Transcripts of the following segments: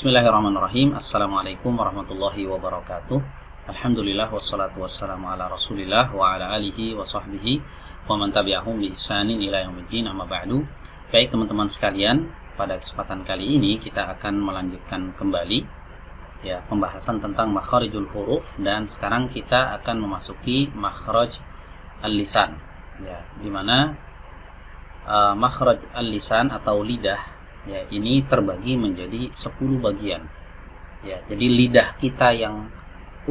Bismillahirrahmanirrahim. Assalamualaikum warahmatullahi wabarakatuh. Alhamdulillah wassalatu wassalamu ala Rasulillah wa ala alihi wa sahbihi wa man tabi'ahum bi ihsanin ila yaumiddin, amma ba'du. Baik teman-teman sekalian, pada kesempatan kali ini kita akan melanjutkan kembali pembahasan tentang makharijul huruf, dan sekarang kita akan memasuki makhraj al-lisan. Di mana makhraj al-lisan atau lidah ini terbagi menjadi 10 bagian. Jadi lidah kita yang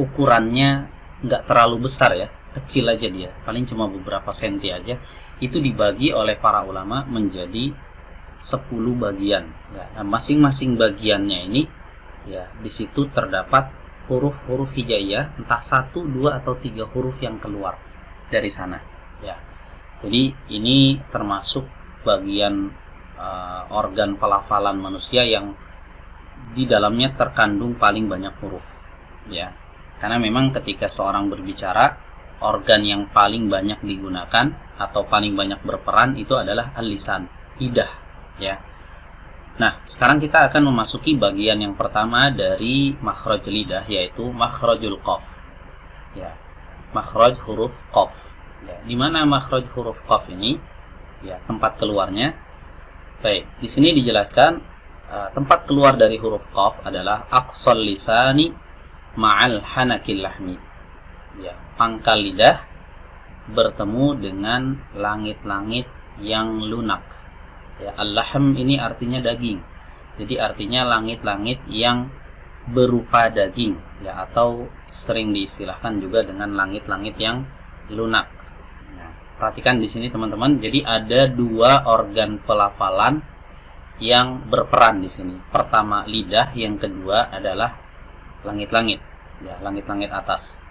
ukurannya nggak terlalu besar, kecil aja dia, paling cuma beberapa senti aja, itu dibagi oleh para ulama menjadi 10 bagian. Nah, masing-masing bagiannya ini di situ terdapat huruf-huruf hijaiyah, entah 1, 2 atau 3 huruf yang keluar dari sana. Jadi ini termasuk bagian organ pelafalan manusia yang di dalamnya terkandung paling banyak huruf, karena memang ketika seorang berbicara, organ yang paling banyak digunakan atau paling banyak berperan itu adalah al-lisan, lidah, Nah, sekarang kita akan memasuki bagian yang pertama dari makhraj lidah, yaitu makhrajul qaf, makhraj huruf qaf. Di mana makhraj huruf qaf ini tempat keluarnya. Baik, di sini dijelaskan tempat keluar dari huruf qaf adalah aqsal lisani ma'al hanakil lahmi. Pangkal lidah bertemu dengan langit-langit yang lunak. Al-lahm ini artinya daging. Jadi artinya langit-langit yang berupa daging, atau sering diistilahkan juga dengan langit-langit yang lunak. Perhatikan di sini teman-teman. Jadi ada 2 organ pelafalan yang berperan di sini. Pertama lidah, yang kedua adalah langit-langit, langit-langit atas.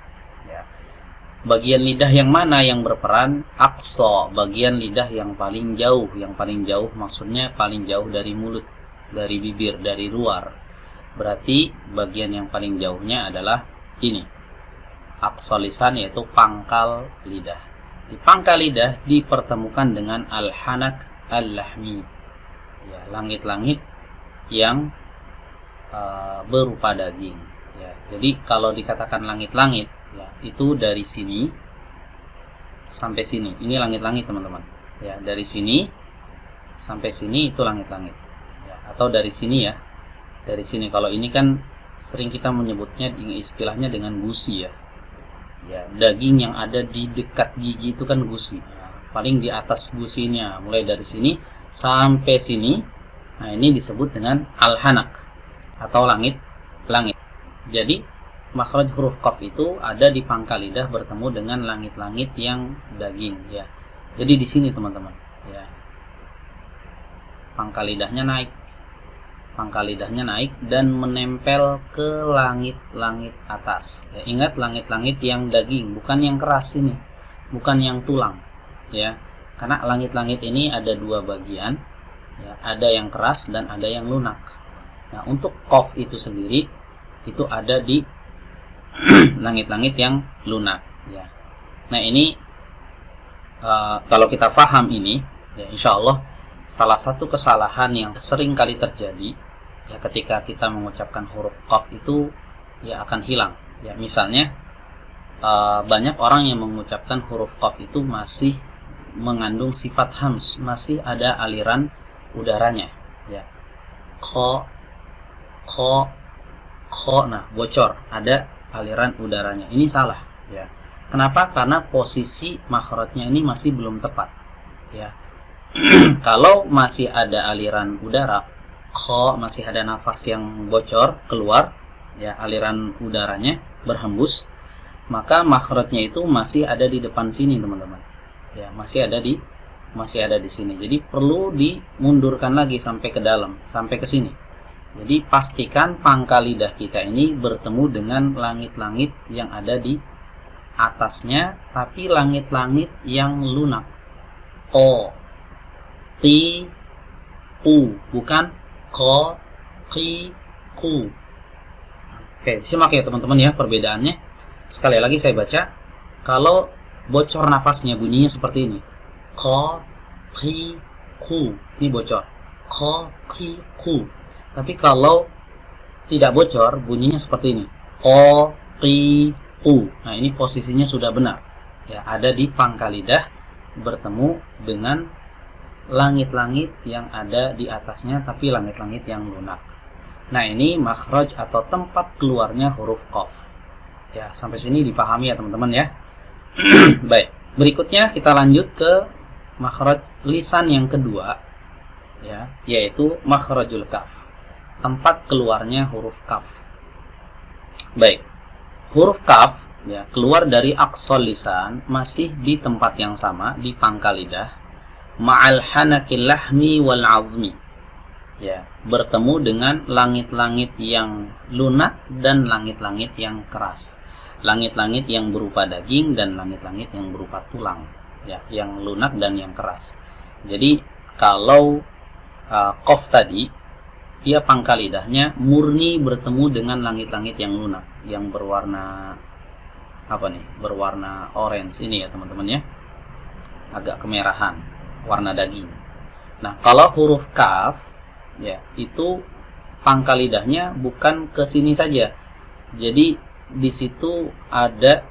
Bagian lidah yang mana yang berperan? Aqsa, bagian lidah yang paling jauh. Yang paling jauh maksudnya paling jauh dari mulut, dari bibir, dari luar. Berarti bagian yang paling jauhnya adalah ini, aqsa lisan, yaitu pangkal lidah. Di pangkal lidah dipertemukan dengan al-hanak al-lahmi, langit-langit yang berupa daging. Jadi kalau dikatakan langit-langit, itu dari sini sampai sini. Ini langit-langit teman-teman. Dari sini sampai sini itu langit-langit. Atau dari sini dari sini. Kalau ini kan sering kita menyebutnya istilahnya dengan gusi, daging yang ada di dekat gigi itu kan gusi. Paling di atas gusinya, mulai dari sini sampai sini. Nah, ini disebut dengan al-hanak atau langit-langit. Jadi makhraj huruf qaf itu ada di pangkal lidah bertemu dengan langit-langit yang daging, Jadi di sini teman-teman, pangkal lidahnya naik. Pangkal lidahnya naik dan menempel ke langit-langit atas. Ingat, langit-langit yang daging, bukan yang keras ini, bukan yang tulang, Karena langit-langit ini ada 2 bagian, ada yang keras dan ada yang lunak. Nah, untuk qaf itu sendiri itu ada di langit-langit yang lunak, Nah, ini kalau kita paham ini, insya Allah salah satu kesalahan yang sering kali terjadi ketika kita mengucapkan huruf qaf itu akan hilang. Misalnya banyak orang yang mengucapkan huruf qaf itu masih mengandung sifat hams, masih ada aliran udaranya, Kho, nah bocor, ada aliran udaranya. Ini salah, Kenapa? Karena posisi makhrajnya ini masih belum tepat, Kalau masih ada aliran udara, kho, masih ada nafas yang bocor keluar, aliran udaranya berhembus, maka makhrajnya itu masih ada di depan sini teman-teman, masih ada di sini. Jadi perlu dimundurkan lagi sampai ke dalam, sampai ke sini. Jadi pastikan pangkal lidah kita ini bertemu dengan langit-langit yang ada di atasnya, tapi langit-langit yang lunak. O, Qi, Qu, bukan Ko, Qi, Qu. Oke, simak ya teman-teman perbedaannya. Sekali lagi saya baca. Kalau bocor nafasnya bunyinya seperti ini. Ko, Qi, Qu. Ini bocor. Ko, Qi, Qu. Tapi kalau tidak bocor, bunyinya seperti ini. O, qi, u. Nah, ini posisinya sudah benar. Ya, ada di pangkal lidah bertemu dengan langit-langit yang ada di atasnya, tapi langit-langit yang lunak. Nah, ini makhraj atau tempat keluarnya huruf qaf. Ya, sampai sini dipahami ya teman-teman ya. Baik, berikutnya kita lanjut ke makhraj lisan yang kedua, ya, yaitu makhrajul kaf, tempat keluarnya huruf kaf. Baik, huruf kaf ya keluar dari aqsal lisan masih di tempat yang sama, di pangkal lidah, ma'al hanakil lahmi wal azmi, ya, bertemu dengan langit-langit yang lunak dan langit-langit yang keras, langit-langit yang berupa daging dan langit-langit yang berupa tulang, ya, yang lunak dan yang keras. Jadi kalau qaf tadi, dia pangkal lidahnya murni bertemu dengan langit-langit yang lunak, yang berwarna apa nih? Berwarna orange ini ya teman-teman ya, agak kemerahan, warna daging. Nah, kalau huruf kaf, ya, itu pangkal lidahnya bukan ke sini saja. Jadi di situ ada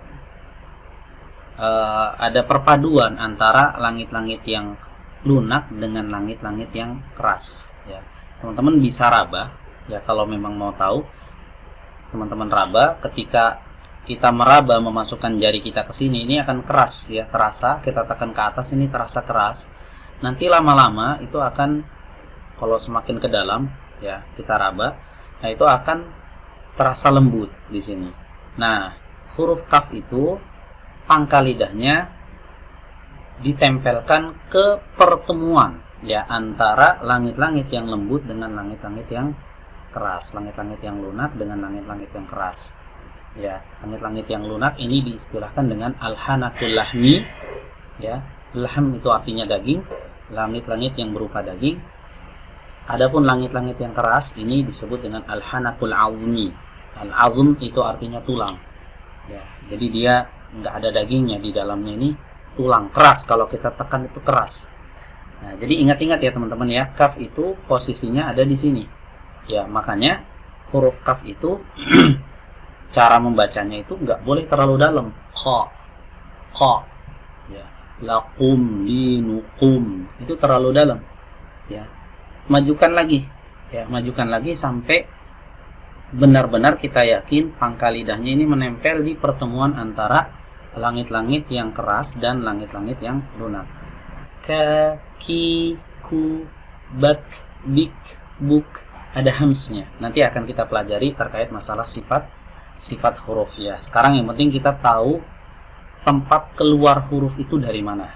perpaduan antara langit-langit yang lunak dengan langit-langit yang keras. Ya, teman-teman bisa raba. Ya, kalau memang mau tahu, teman-teman raba. Ketika kita meraba memasukkan jari kita ke sini, ini akan keras ya, terasa. Kita tekan ke atas, ini terasa keras. Nanti lama-lama itu akan, kalau semakin ke dalam ya kita raba, nah itu akan terasa lembut di sini. Nah, huruf kaf itu pangkal lidahnya ditempelkan ke pertemuan ya antara langit-langit yang lembut dengan langit-langit yang keras, langit-langit yang lunak dengan langit-langit yang keras. Ya, langit-langit yang lunak ini diistilahkan dengan al-hanakul lahmi, ya. Lahm itu artinya daging, langit-langit yang berupa daging. Adapun langit-langit yang keras ini disebut dengan al-hanakul azmi. Al-azm itu artinya tulang. Ya, jadi dia nggak ada dagingnya di dalamnya, ini tulang keras, kalau kita tekan itu keras. Nah, jadi ingat-ingat ya teman-teman ya, kaf itu posisinya ada di sini. Ya, makanya huruf kaf itu cara membacanya itu nggak boleh terlalu dalam. Qa, ya, lakum, linukum, itu terlalu dalam. Ya, majukan lagi, ya, majukan lagi sampai benar-benar kita yakin pangkal lidahnya ini menempel di pertemuan antara langit-langit yang keras dan langit-langit yang lunak. Ka, ki, ku, bak, bik, buk, ada hamsnya. Nanti akan kita pelajari terkait masalah sifat huruf ya. Sekarang yang penting kita tahu tempat keluar huruf itu dari mana.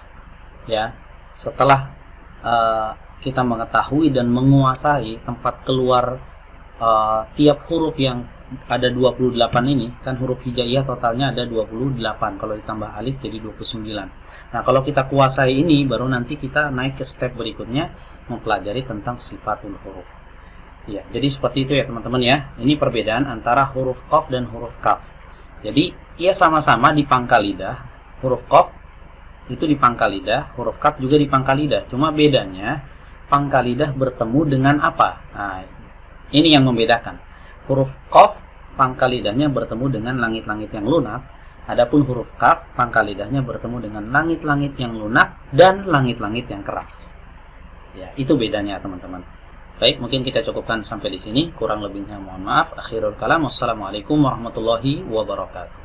Ya, setelah kita mengetahui dan menguasai tempat keluar tiap huruf yang ada 28 ini, kan huruf hijaiyah totalnya ada 28, kalau ditambah alif jadi 29. Nah, kalau kita kuasai ini, baru nanti kita naik ke step berikutnya mempelajari tentang sifatul huruf. Ya, jadi seperti itu ya teman-teman ya. Ini perbedaan antara huruf qaf dan huruf kaf. Jadi, ia sama-sama di pangkal lidah. Huruf qaf itu di pangkal lidah, huruf kaf juga di pangkal lidah. Cuma bedanya pangkal lidah bertemu dengan apa? Nah, ini yang membedakan. Huruf qaf pangkal lidahnya bertemu dengan langit-langit yang lunak. Adapun huruf kaf pangkal lidahnya bertemu dengan langit-langit yang lunak dan langit-langit yang keras. Ya, itu bedanya teman-teman. Baik, mungkin kita cukupkan sampai di sini. Kurang lebihnya mohon maaf. Akhirul kalam. Wassalamualaikum warahmatullahi wabarakatuh.